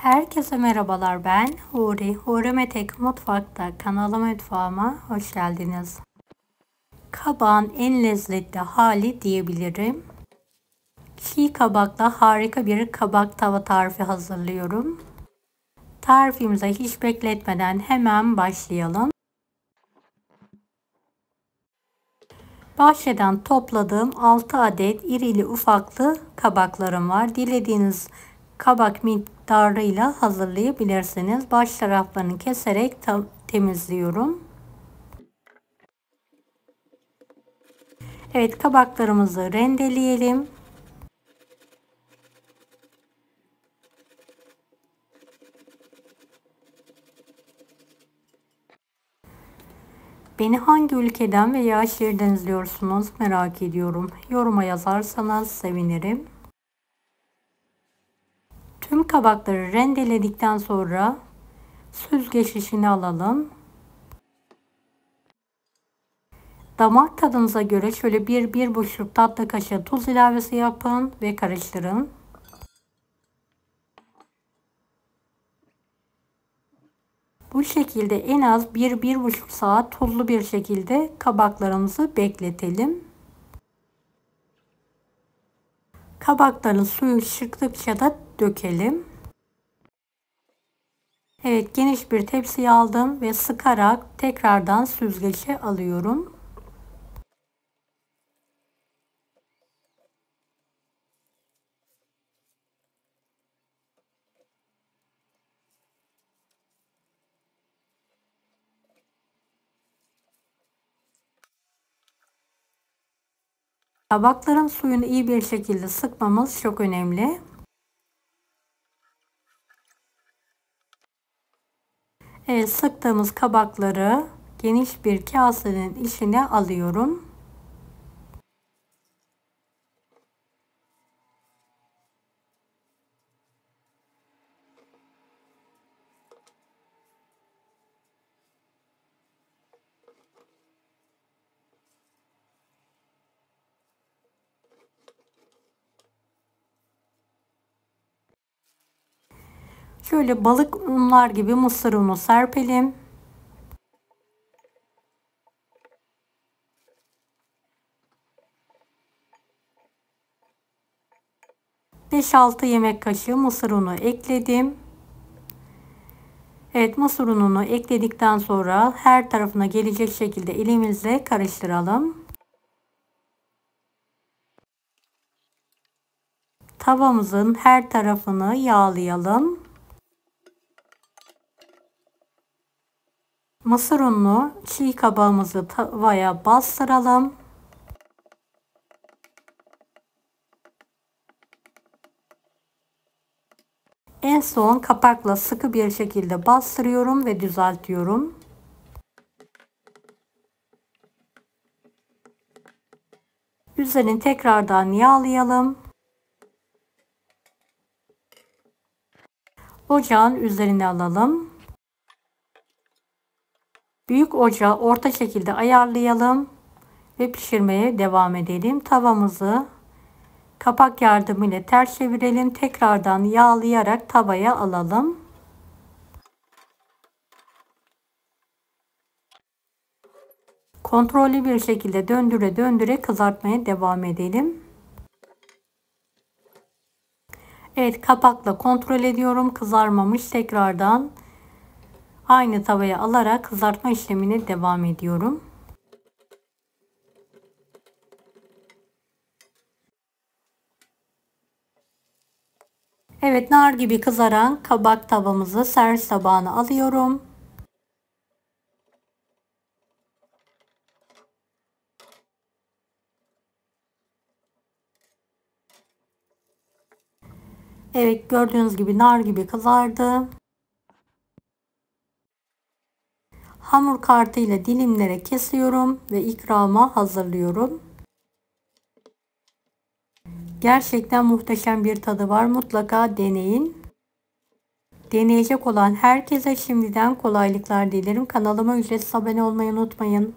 Herkese merhabalar, ben Huri. Huri Metek Mutfak'ta mutfağıma hoş geldiniz. Kabağın en lezzetli hali diyebilirim. Çiğ kabakla harika bir kabak tava tarifi hazırlıyorum. Tarifimize hiç bekletmeden hemen başlayalım. Bahçeden topladığım 6 adet irili ufaklı kabaklarım var. Dilediğiniz kabak miktarıyla hazırlayabilirsiniz. Baş taraflarını keserek temizliyorum. Evet, kabaklarımızı rendeleyelim. Beni hangi ülkeden veya şehirden izliyorsunuz merak ediyorum. Yoruma yazarsanız sevinirim. Tüm kabakları rendeledikten sonra süzgeç işini alalım. Damak tadınıza göre şöyle 1-1,5 tatlı kaşığı tuz ilavesi yapın ve karıştırın. Bu şekilde en az 1-1,5 saat tuzlu bir şekilde kabaklarımızı bekletelim. Kabakların suyu çıktıkça da dökelim. Evet, geniş bir tepsiye aldım ve sıkarak tekrardan süzgeçe alıyorum. Kabakların suyunu iyi bir şekilde sıkmamız çok önemli. Evet, sıktığımız kabakları geniş bir kasenin içine alıyorum. Şöyle balık unlar gibi mısır unu serpelim. ...5-6 yemek kaşığı mısır unu ekledim. Evet, mısır ununu ekledikten sonra her tarafına gelecek şekilde elimizle karıştıralım. Tavamızın her tarafını yağlayalım. Mısır unlu çiğ kabağımızı tavaya bastıralım. En son kapakla sıkı bir şekilde bastırıyorum ve düzeltiyorum. Üzerini tekrardan yağlayalım. Ocağın üzerine alalım. Büyük ocağı orta şekilde ayarlayalım ve pişirmeye devam edelim. Tavamızı kapak yardımıyla ters çevirelim. Tekrardan yağlayarak tavaya alalım. Kontrollü bir şekilde döndüre döndüre kızartmaya devam edelim. Evet, kapakla kontrol ediyorum. Kızarmamış. Tekrardan aynı tavaya alarak kızartma işlemine devam ediyorum. Evet, nar gibi kızaran kabak tavamızı servis tabağına alıyorum. Evet, gördüğünüz gibi nar gibi kızardı. Hamur kartıyla dilimlere kesiyorum ve ikrama hazırlıyorum. Gerçekten muhteşem bir tadı var. Mutlaka deneyin. Deneyecek olan herkese şimdiden kolaylıklar dilerim. Kanalıma ücretsiz abone olmayı unutmayın.